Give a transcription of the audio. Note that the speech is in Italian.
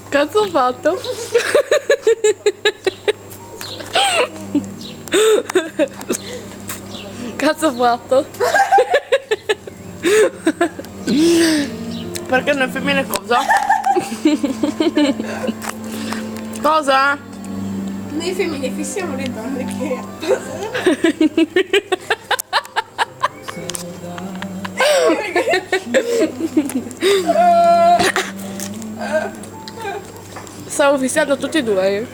Cazzo ho fatto? Cazzo ho fatto? Perché noi femmine cosa? Cosa? Noi femmine fissiamo le donne che Stavo fissando tutti e due.